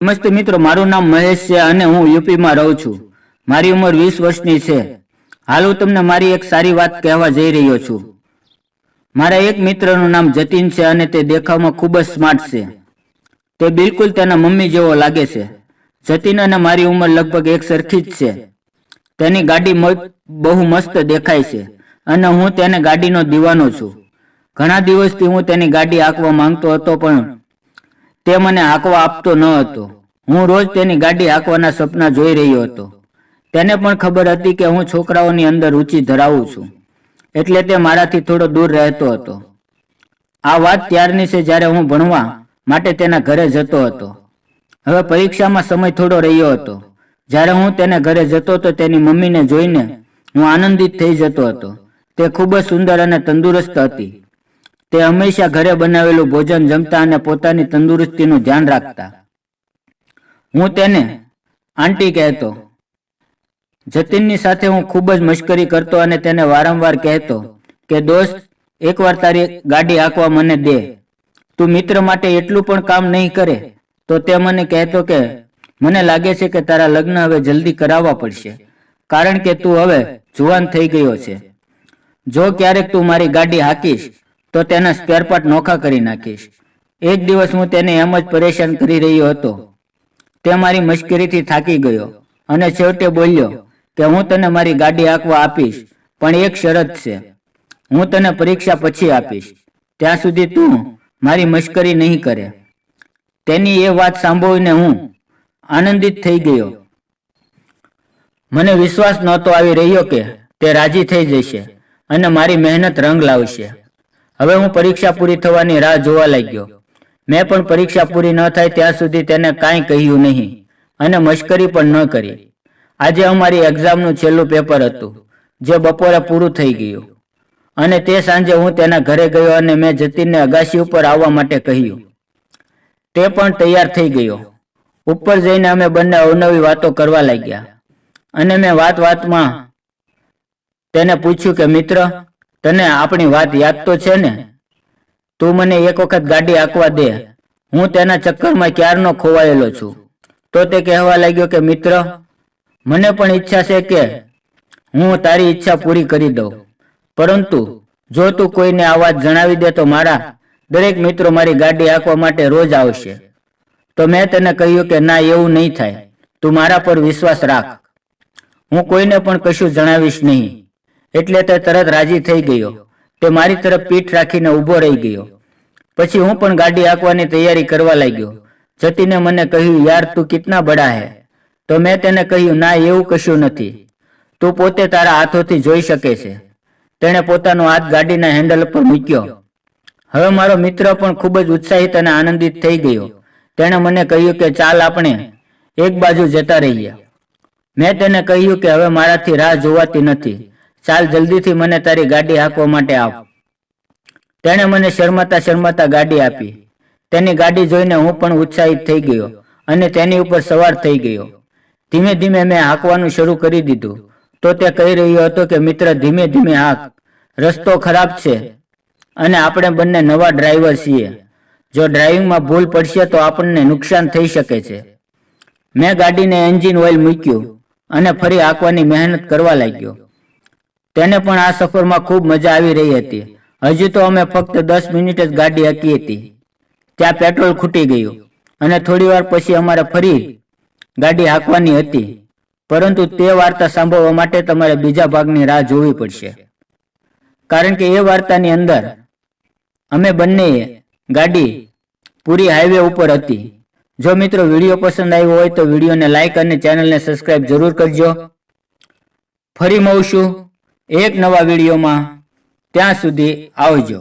નમસ્તે મિત્રો, મારું નામ મહેશ છે અને હું યુપીમાં રહું છું. મારી ઉંમર 20 વર્ષની છે. હાલ હું તમને મારી એક સારી વાત કહેવા જઈ રહ્યો છું. મારા એક મિત્રનું નામ જતીન છે અને તે દેખાવમાં ખૂબ જ સ્માર્ટ છે. તે બિલકુલ તેના મમ્મી જેવો લાગે છે. જતીન અને મારી ઉંમર લગભગ એક સરખી જ છે. તેની ગાડી બહુ મસ્ત દેખાય છે અને હું તેને ગાડીનો દીવાનો છું. ઘણા દિવસથી હું તેની ગાડી હાંકવા માંગતો હતો પણ તે મને હાંકવા આપતો ન હતો. હું રોજ તેની ગાડી હાંકવાના સપના જોઈ રહ્યો હતો. તેને પણ ખબર હતી કે હું છોકરાઓની અંદર રુચિ ધરાવું છું, એટલે તે મારાથી થોડો દૂર રહેતો હતો. આ વાત ત્યારની છે જ્યારે હું ભણવા માટે તેના ઘરે જતો હતો. હવે પરીક્ષામાં સમય થોડો રહ્યો હતો. જ્યારે હું તેને ઘરે જતો તો તેની મમ્મીને જોઈને હું આનંદિત થઈ જતો હતો. તે ખૂબ જ સુંદર અને તંદુરસ્ત હતી. તે હંમેશા ઘરે બનાવેલું ભોજન જમતા અને પોતાની તંદુરસ્તીનું ધ્યાન રાખતા. હું તેને આંટી કહેતો. જતીનની સાથે હું ખૂબ જ મશ્કરી કરતો અને તેને વારંવાર કહેતો કે દોસ્ત, એકવાર તારી ગાડી હાંકવા મને દે. તું મિત્ર માટે એટલું પણ કામ નહીં કરે? તો તે મને કહેતો કે મને લાગે છે કે તારા લગ્ન હવે જલ્દી કરાવવા પડશે, કારણ કે તું હવે જુવાન થઈ ગયો છે. જો ક્યારેક તું મારી ગાડી હાંકીશ તો તેના સ્પેર પાર્ટ નોખા કરી નાખીશ. એક દિવસ હું તેને એમ જ પરેશાન કરી રહ્યો હતો. તે મારી મશ્કરીથી થાકી ગયો અને છેવટે બોલ્યો કે હું તને મારી ગાડી હાંકવા આપીશ, પણ એક શરત છે. હું તને પરીક્ષા પછી આપીશ. ત્યાં સુધી તું મારી મશ્કરી નહીં કરે. તેની એ વાત સાંભળીને હું આનંદિત થઈ ગયો. મને વિશ્વાસ નહોતો આવી રહ્યો કે તે રાજી થઈ જશે અને મારી મહેનત રંગ લાવશે. હવે હું પરીક્ષા પૂરી થવાની રાહ જોવા લાગ્યો. મેં પણ પરીક્ષા પૂરી ન થાય ત્યાં સુધી તેને કાંઈ કહ્યું નહીં અને મશ્કરી પણ ન કરી. આજે અમારી એક્ઝામનું છેલ્લું પેપર હતું, જે બપોરે પૂરું થઈ ગયું. અને તે સાંજે હું તેના ઘરે ગયો અને મેં જતીનને અગાશી ઉપર આવવા માટે કહ્યું. તે પણ તૈયાર થઈ ગયો. ઉપર જઈને અમે બંને અવનવી વાતો કરવા લાગ્યા અને મેં વાતમાં તેને પૂછ્યું કે મિત્ર, તને આપણી વાત યાદ તો છે ને? તું મને એક વખત ગાડી હાંકવા દે. હું તેના ચક્કરમાં ક્યારનો ખોવાયેલો છું. તો તે કહેવા લાગ્યો કે મિત્ર, મને પણ ઈચ્છા છે કે હું તારી ઈચ્છા પૂરી કરી દઉં, પરંતુ જો તું કોઈને આ વાત જણાવી દે તો મારા દરેક મિત્રો મારી ગાડી હાંકવા માટે રોજ આવશે. તો મેં તેને કહ્યું કે ના, એવું નહીં થાય. તું મારા પર વિશ્વાસ રાખ. હું કોઈને પણ કશું જણાવીશ નહીં. એટલે તે તરત રાજી થઈ ગયો. તે મારી તરફ પીઠ રાખીને ઊભો રહી ગયો. પછી હું પણ ગાડી હાંકવાની તૈયારી કરવા લાગ્યો. જતીને મને કહ્યું, યાર તું કિતના બડા હે. તો મેં તેને કહ્યું, ના, એવું કશું નથી. તું પોતે તારા હાથોથી જોઈ શકે છે. તેણે પોતાનો હાથ ગાડીના હેન્ડલ પર મૂક્યો. હવે મારો મિત્ર પણ ખૂબ જ ઉત્સાહિત અને આનંદિત થઈ ગયો. તેણે મને કહ્યું કે ચાલ આપણે એક બાજુ જતા રહીએ. મેં તેને કહ્યું કે હવે મારાથી રાહ જોવાતી નથી. ચાલ જલ્દીથી મને તારી ગાડી હાંકવા માટે આપ. તેણે મને શરમાતા શરમાતા ગાડી આપી. તેની ગાડી જોઈને હું પણ ઉત્સાહિત થઈ ગયો અને તેની ઉપર સવાર થઈ ગયો. ધીમે ધીમે મેં હાંકવાનું શરૂ કરી દીધું. તો તે કહી રહ્યો હતો કે મિત્ર, ધીમે ધીમે હાંક. રસ્તો ખરાબ છે અને આપણે બંને નવા ડ્રાઈવર છીએ. જો ડ્રાઇવિંગમાં ભૂલ પડશે તો આપણને નુકસાન થઈ શકે છે. મેં ગાડીને એન્જિન ઓઇલ મૂક્યું અને ફરી હાંકવાની મહેનત કરવા લાગ્યો. તેને પણ આ સફરમાં ખૂબ મજા આવી રહી હતી. હજી તો અમે ફક્ત 10 મિનિટ જ ગાડી હાંકી હતી. ત્યાં પેટ્રોલ ખૂટી ગયું અને થોડી વાર પછી અમારે ફરી ગાડી હાંકવાની હતી. પરંતુ તે વાર્તા સાંભળવા માટે તમારે બીજા ભાગની રાહ જોવી પડશે, કારણ કે એ વાર્તાની અંદર અમે બંનેએ ગાડી પૂરી હાઈવે ઉપર હતી. જો મિત્રો વિડીયો પસંદ આવ્યો હોય તો વિડીયોને લાઈક અને ચેનલને સબસ્ક્રાઇબ જરૂર કરજો. ફરી મળશું એક નવા વિડીયોમાં. ત્યાં સુધી આવજો.